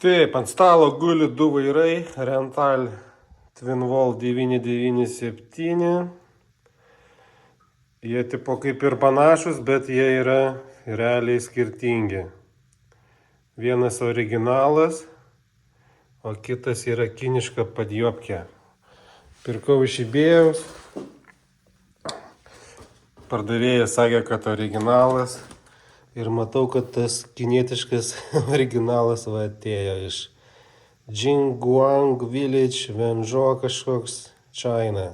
Taip, ant stalo guli du vairai, Rental Twinwall 997. Jie tipo kaip ir panašus, bet jie yra realiai skirtingi. Vienas originalas, o kitas yra kiniška padjopkė. Pirkau iš eBay'aus. Pardavėjas sakė, kad originalas. Ir matau, kad tas kinietiškas originalas va atėjo iš Jingguang Village, Wenzhou kažkoks, China.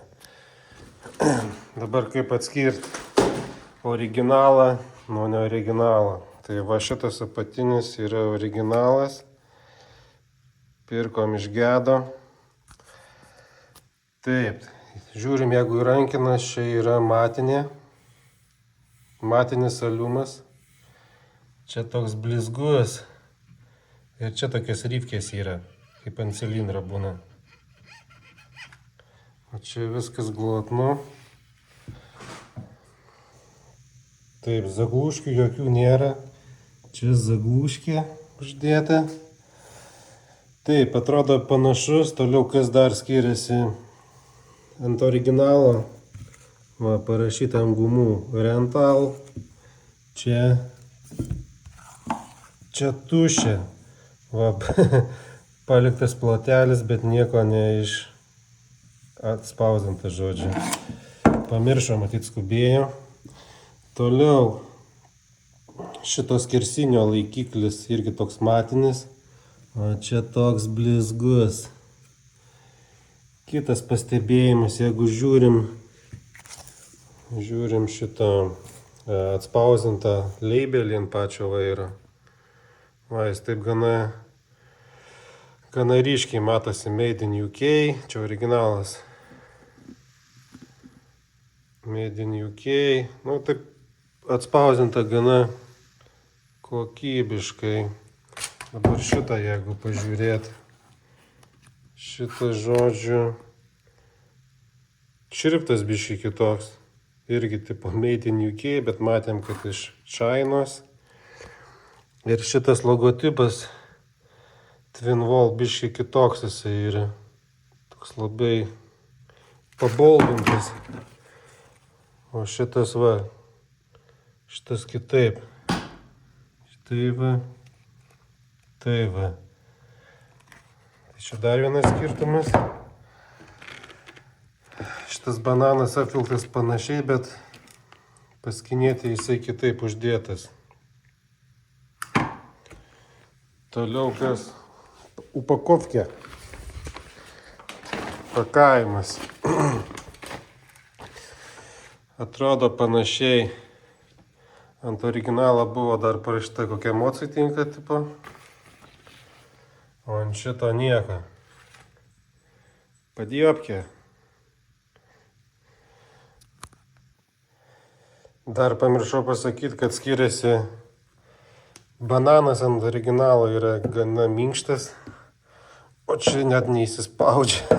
Dabar kaip atskirti originalą nuo neoriginalą. Tai va šitas apatinis yra originalas. Pirkom iš Gedo. Taip, žiūrim, jeigu rankinas, čia yra matinė. Matinis aliumas. Čia toks blizgus. Ir čia tokios rypkės yra, kaip ant cilindro būna. O čia viskas glotnu. Taip, zagluškių jokių nėra. Čia zagluškė uždėta. Taip, atrodo panašus. Toliau kas dar skiriasi ant originalo. Va, parašyta ant gumų Rental. Čia tuščia. Va, paliktas plotelis, bet nieko neiš atspausdinta, žodžiu. Pamiršo, matyt, skubėjo. Toliau šitos skersinio laikiklis irgi toks matinis. O čia toks blizgus. Kitas pastebėjimas, jeigu žiūrim šitą atspausdintą leibelį ant pačio vairo. Va, jis taip gana ryškiai matosi Made in UK, čia originalas. Made in UK, nu taip atspausdinta gana kokybiškai. Dabar šitą, jeigu pažiūrėt, šitą žodžiu, šriftas biškį kitoks. Irgi tipo Made in UK, bet matėm, kad iš Chinos. Ir šitas logotipas Twinwall biškį kitoks jisai yra. Toks labai paboldintas. O šitas va, šitas kitaip. Tai va. Tai čia dar vienas skirtumas. Šitas bananas apvilktas panašiai, bet paskinėti jisai kitaip uždėtas. Toliau kas? Upakovkė. Pakavimas. Atrodo panašiai. Ant originalo buvo dar parašyta, kokia emocija tinka tipo. O ant šito nieko. Padjopkė. Dar pamiršau pasakyti, kad skiriasi bananas ant originalo yra gana minkštas, o čia net neįsispaudžia.